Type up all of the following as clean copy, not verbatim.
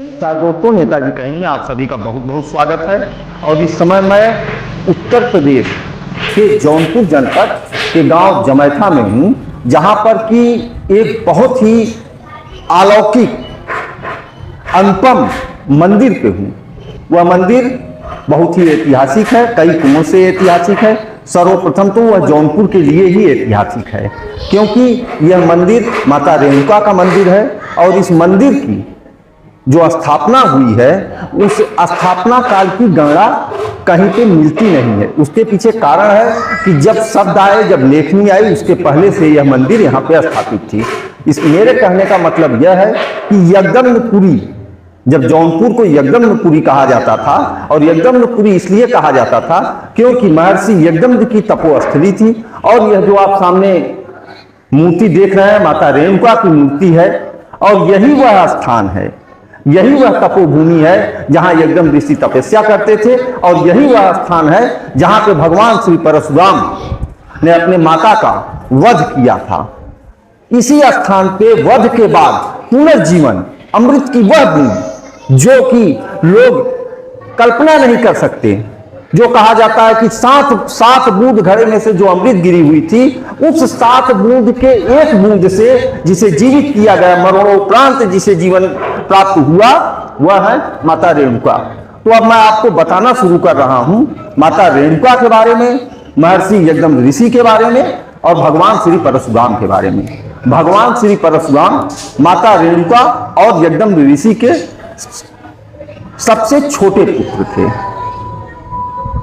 दोस्तों, नेताजी कहेंगे आप सभी का बहुत बहुत स्वागत है। और इस समय मैं उत्तर प्रदेश के जौनपुर जनपद के गांव जमैथा में हूं, जहां पर कि एक बहुत ही अलौकिक अनुपम मंदिर पे हूं। वह मंदिर बहुत ही ऐतिहासिक है, कई कुओं से ऐतिहासिक है। सर्वप्रथम तो वह जौनपुर के लिए ही ऐतिहासिक है, क्योंकि यह मंदिर माता रेणुका का मंदिर है। और इस मंदिर की जो स्थापना हुई है, उस स्थापना काल की गणना कहीं पे मिलती नहीं है। उसके पीछे कारण है कि जब शब्द आए, जब लेखनी आई, उसके पहले से यह मंदिर यहाँ पे स्थापित थी। इस मेरे कहने का मतलब यह है कि यज्ञपुरी, जब जौनपुर को यज्ञपुरी कहा जाता था, और यज्ञपुरी इसलिए कहा जाता था क्योंकि महर्षि यज्ञ की तपोस्थली थी। और यह जो आप सामने मूर्ति देख रहे हैं, माता रेणुका की मूर्ति है, और यही वह स्थान है, यही वह तपोभूमि है जहां यज्ञ ऋषि तपस्या करते थे। और यही वह स्थान है जहां पे भगवान श्री परशुराम ने अपने माता का वध किया था। इसी स्थान पे वध के बाद पुनर्जीवन, अमृत की वह बूंद जो कि लोग कल्पना नहीं कर सकते, जो कहा जाता है कि सात बूंद घड़े में से जो अमृत गिरी हुई थी, उस 7 बूंद के एक बूंद से जिसे जीवित किया गया, मरणोपरांत जिसे जीवन प्राप्त हुआ, वह है माता रेणुका। तो अब मैं आपको बताना शुरू कर रहा हूं माता रेणुका के बारे में, महर्षि यज्ञ ऋषि के बारे में, और भगवान श्री परशुराम के बारे में। भगवान श्री परशुराम माता रेणुका और यज्ञ ऋषि के सबसे छोटे पुत्र थे,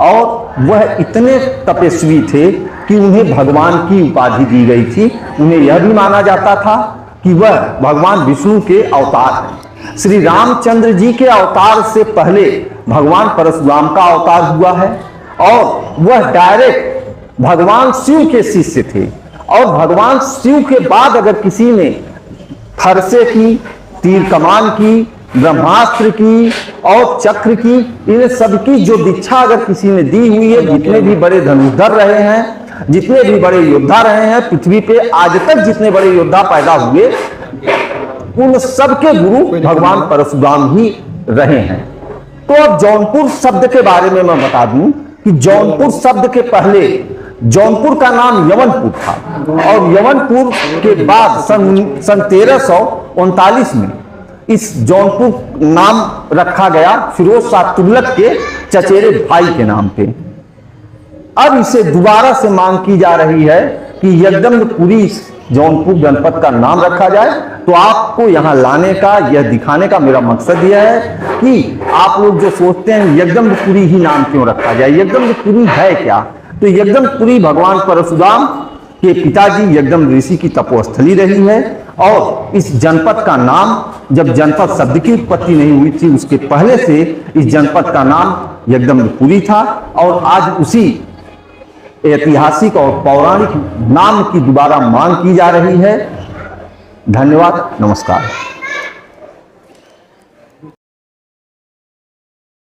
और वह इतने तपस्वी थे कि उन्हें भगवान की उपाधि दी गई थी। उन्हें यह भी माना जाता था कि वह भगवान विष्णु के अवतार हैं। श्री रामचंद्र जी के अवतार से पहले भगवान परशुराम का अवतार हुआ है, और वह डायरेक्ट भगवान शिव के शिष्य थे। और भगवान शिव के बाद अगर किसी ने फरसे की, तीर कमान की, ब्रह्मास्त्र की और चक्र की, इन सबकी जो दीक्षा अगर किसी ने दी हुई है, जितने भी बड़े धनुर्धर रहे हैं, जितने भी बड़े योद्धा रहे हैं पृथ्वी पे आज तक, जितने बड़े योद्धा पैदा हुए, उन सबके गुरु भगवान परशुराम ही रहे हैं। तो अब जौनपुर शब्द के बारे में मैं बता दूं कि जौनपुर शब्द के पहले जौनपुर का नाम यवनपुर था, और यवनपुर के बाद सन 1339 में इस जौनपुर नाम रखा गया फिरोज शाह तुगलक के चचेरे भाई के नाम पे। अब इसे दोबारा से मांग की जा रही है कि यज्ञपुरी जौनपुर जनपद का नाम रखा जाए। तो आपको यहां लाने का, यह दिखाने का मेरा मकसद यह है कि आप लोग जो सोचते हैं यज्ञपुरी ही नाम क्यों रखा जाए, यज्ञपुरी है क्या? तो यज्ञपुरी भगवान परशुराम के पिताजी यज्ञ ऋषि की तपोस्थली रही है। और इस जनपद का नाम, जब जनपद शब्द की उत्पत्ति नहीं हुई थी, उसके पहले से इस जनपद का नाम यज्ञपुरी था। और आज उसी ऐतिहासिक और पौराणिक नाम की दोबारा मांग की जा रही है। धन्यवाद, नमस्कार।